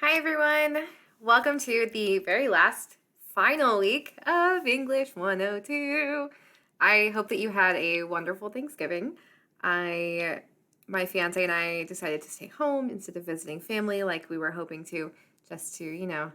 Hi everyone! Welcome to the very last final week of English 102. I hope that you had a wonderful Thanksgiving. My fiance and I decided to stay home instead of visiting family like we were hoping to, just to,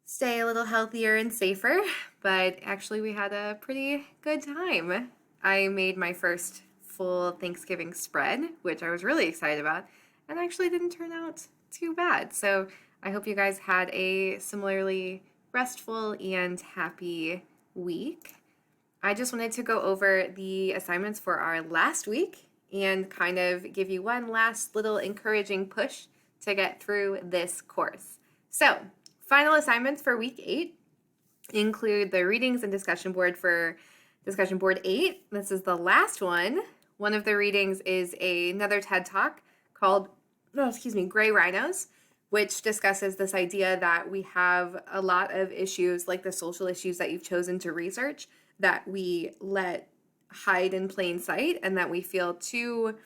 stay a little healthier and safer. But actually we had a pretty good time. I made my first full Thanksgiving spread, which I was really excited about, and actually didn't turn out too bad. So I hope you guys had a similarly restful and happy week. I just wanted to go over the assignments for our last week and kind of give you one last little encouraging push to get through this course. So, final assignments for week 8 include the readings and discussion board for discussion board 8. This is the last one. One of the readings is another TED Talk called Gray Rhinos, which discusses this idea that we have a lot of issues, like the social issues that you've chosen to research, that we let hide in plain sight and that we feel too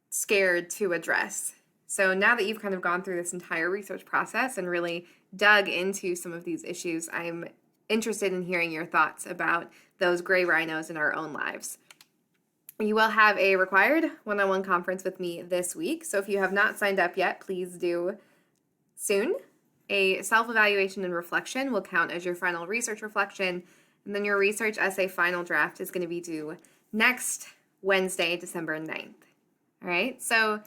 scared to address. So now that you've kind of gone through this entire research process and really dug into some of these issues, I'm interested in hearing your thoughts about those gray rhinos in our own lives. You will have a required one-on-one conference with me this week. So if you have not signed up yet, please do soon. A self-evaluation and reflection will count as your final research reflection. And then your research essay final draft is going to be due next Wednesday, December 9th. All right. So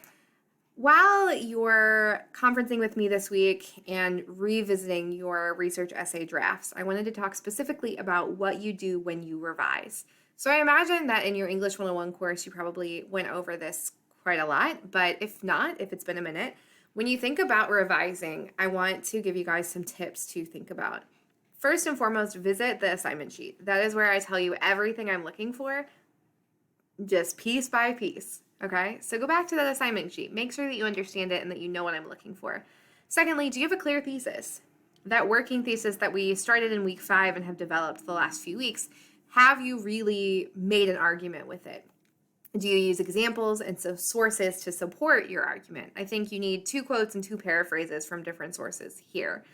while you're conferencing with me this week and revisiting your research essay drafts, I wanted to talk specifically about what you do when you revise. So I imagine that in your English 101 course, you probably went over this quite a lot, but if not, if it's been a minute, when you think about revising, I want to give you guys some tips to think about. First and foremost, visit the assignment sheet. That is where I tell you everything I'm looking for, just piece by piece, okay? So go back to that assignment sheet. Make sure that you understand it and that you know what I'm looking for. Secondly, do you have a clear thesis? That working thesis that we started in week 5 and have developed the last few weeks, have you really made an argument with it? Do you use examples and so sources to support your argument? I think you need 2 quotes and 2 paraphrases from different sources here.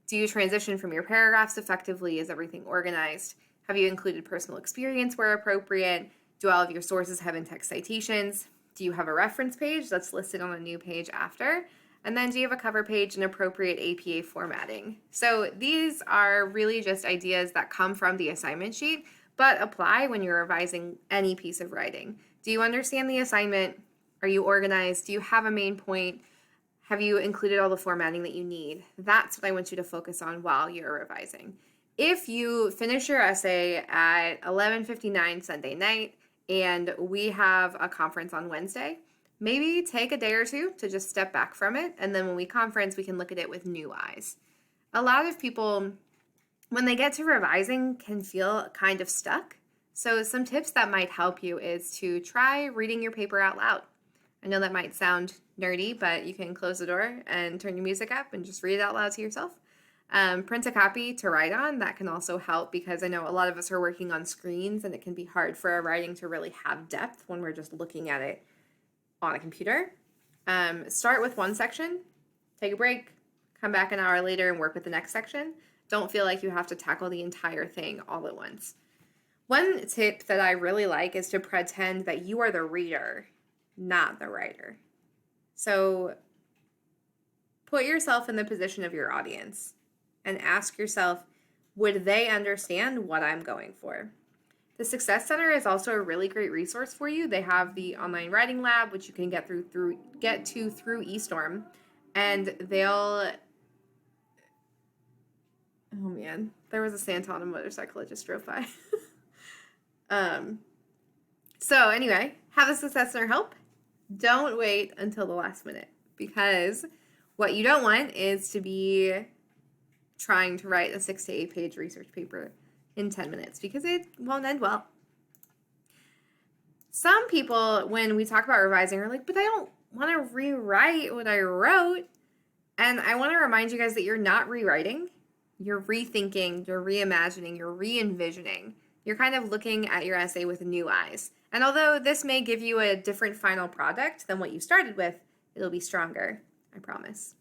Do you transition from your paragraphs effectively? Is everything organized? Have you included personal experience where appropriate? Do all of your sources have in-text citations? Do you have a reference page that's listed on a new page after? And then do you have a cover page and appropriate APA formatting? So these are really just ideas that come from the assignment sheet, but apply when you're revising any piece of writing. Do you understand the assignment? Are you organized? Do you have a main point? Have you included all the formatting that you need? That's what I want you to focus on while you're revising. If you finish your essay at 11:59 Sunday night and we have a conference on Wednesday, maybe take a day or two to just step back from it, and then when we conference, we can look at it with new eyes. A lot of people, when they get to revising, can feel kind of stuck. So some tips that might help you is to try reading your paper out loud. I know that might sound nerdy, but you can close the door and turn your music up and just read it out loud to yourself. Print a copy to write on. That can also help because I know a lot of us are working on screens and it can be hard for our writing to really have depth when we're just looking at it on a computer. Start with one section, take a break, come back an hour later and work with the next section. Don't feel like you have to tackle the entire thing all at once. One tip that I really like is to pretend that you are the reader, not the writer. So put yourself in the position of your audience and ask yourself, would they understand what I'm going for? The Success Center is also a really great resource for you. They have the online writing lab, which you can get to through eStorm, and they'll... Oh man, there was a Santa on a motorcycle that just drove by. So anyway, have the Success Center help. Don't wait until the last minute, because what you don't want is to be trying to write a 6 to 8 page research paper in 10 minutes, because it won't end well. Some people, when we talk about revising, are like, but I don't want to rewrite what I wrote. And I want to remind you guys that you're not rewriting. You're rethinking, you're reimagining, you're re-envisioning. You're kind of looking at your essay with new eyes. And although this may give you a different final product than what you started with, it'll be stronger, I promise.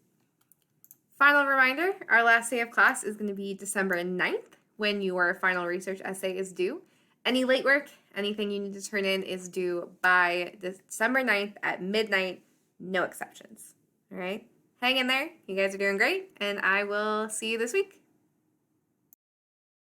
Final reminder, our last day of class is going to be December 9th when your final research essay is due. Any late work, anything you need to turn in is due by December 9th at midnight, no exceptions. All right? Hang in there. You guys are doing great, and I will see you this week.